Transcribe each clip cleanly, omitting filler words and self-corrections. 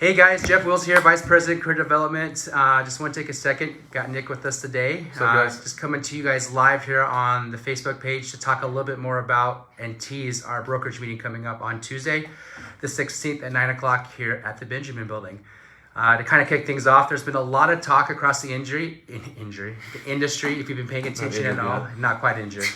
Hey guys, Jeff Wills here, Vice President Career Development. Just want to take a second. Got Nick with us today. What's up, guys? Just coming to you guys live here on the Facebook page to talk a little bit more about and tease our brokerage meeting coming up on Tuesday, the 16th at 9 o'clock here at the Benjamin Building. To kind of kick things off, there's been a lot of talk across the industry, if you've been paying attention at all, not quite injured,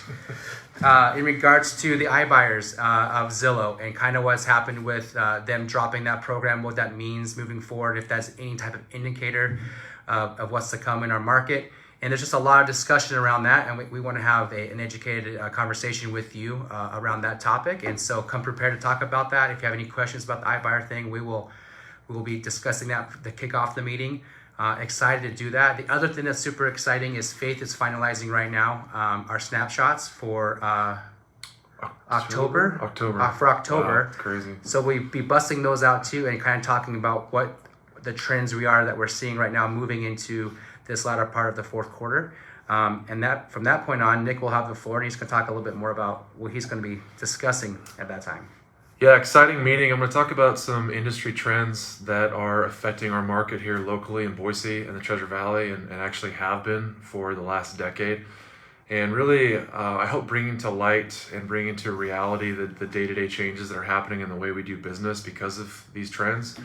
in regards to the iBuyers of Zillow and kind of what's happened with them dropping that program, what that means moving forward, if that's any type of indicator of what's to come in our market. And there's just a lot of discussion around that, and we want to have an educated conversation with you around that topic. And so come prepared to talk about that. If you have any questions about the iBuyer thing, we will be discussing that to kick off the meeting. Excited to do that. The other thing that's super exciting is Faith is finalizing right now our snapshots for October. For October. Wow, that's crazy. So we'll be busting those out too and kind of talking about what the trends that we're seeing right now moving into this latter part of the fourth quarter. And that from that point on, Nick will have the floor and he's going to talk a little bit more about what he's going to be discussing at that time. Yeah, exciting meeting. I'm going to talk about some industry trends that are affecting our market here locally in Boise and the Treasure Valley and actually have been for the last decade. And really, I hope bringing to light and bringing to reality the day-to-day changes that are happening in the way we do business because of these trends.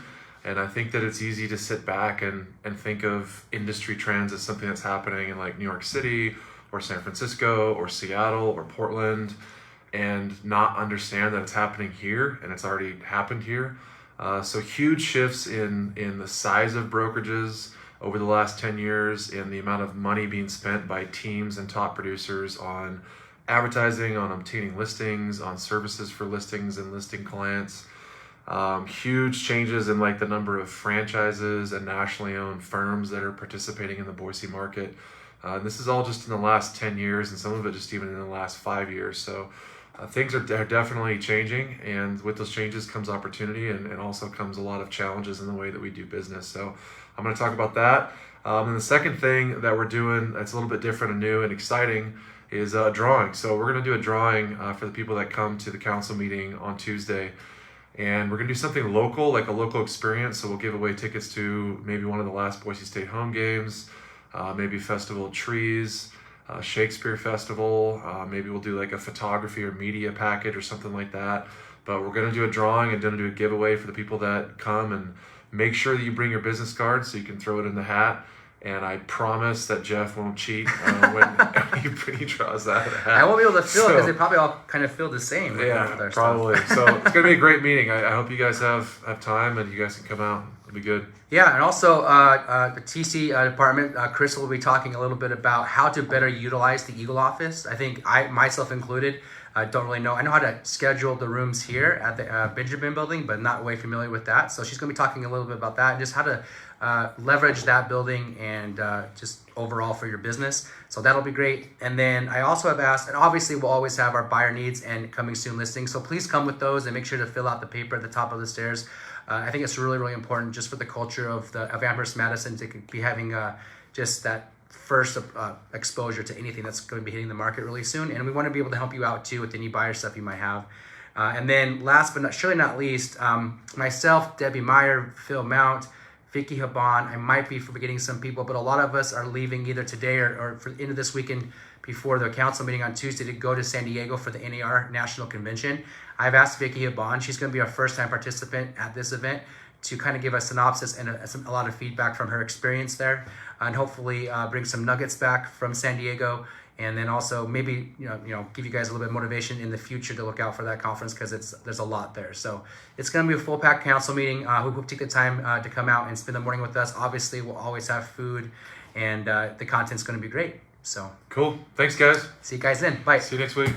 And I think that it's easy to sit back and think of industry trends as something that's happening in like New York City or San Francisco or Seattle or Portland, and not understand that it's happening here and it's already happened here. So huge shifts in the size of brokerages over the last 10 years, in the amount of money being spent by teams and top producers on advertising, on obtaining listings, on services for listings and listing clients. Huge changes in like the number of franchises and nationally owned firms that are participating in the Boise market. This is all just in the last 10 years and some of it just even in the last 5 years. So things are definitely changing, and with those changes comes opportunity and also comes a lot of challenges in the way that we do business. So I'm going to talk about that. And the second thing that we're doing that's a little bit different and new and exciting is a drawing. So we're going to do a drawing for the people that come to the council meeting on Tuesday. And we're going to do something local, like a local experience. So we'll give away tickets to maybe one of the last Boise State home games, maybe Festival of Trees, Shakespeare Festival. Maybe we'll do like a photography or media package or something like that. But we're going to do a drawing and going to do a giveaway for the people that come, and make sure that you bring your business card so you can throw it in the hat. And I promise that Jeff won't cheat when he draws that hat. I won't be able to feel it because they probably all kind of feel the same. Yeah, with our probably. Stuff. So it's going to be a great meeting. I hope you guys have time and you guys can come out. It'll be good. Yeah, and also the TC department, Chris will be talking a little bit about how to better utilize the Eagle office. I think I, myself included, don't really know. I know how to schedule the rooms here at the Benjamin Building, but not way familiar with that. So she's going to be talking a little bit about that and just how to leverage that building and just overall for your business. So that'll be great. And then I also have asked, and obviously we'll always have our buyer needs and coming soon listings. So please come with those and make sure to fill out the paper at the top of the stairs. I think it's really, really important just for the culture of Amherst Madison to be having just that first exposure to anything that's going to be hitting the market really soon. And we want to be able to help you out too with any buyer stuff you might have. And then last but surely not least, myself, Debbie Meyer, Phil Mount, Vicky Haban, I might be forgetting some people, but a lot of us are leaving either today or for the end of this weekend before the council meeting on Tuesday to go to San Diego for the NAR National Convention. I've asked Vicky Haban, she's going to be our first-time participant at this event, to kind of give a synopsis and a lot of feedback from her experience there, and hopefully bring some nuggets back from San Diego, and then also maybe give you guys a little bit of motivation in the future to look out for that conference because there's a lot there. So it's going to be a full-packed council meeting. We hope take the time to come out and spend the morning with us. Obviously, we'll always have food, and the content's going to be great. So cool. Thanks, guys. See you guys then. Bye. See you next week.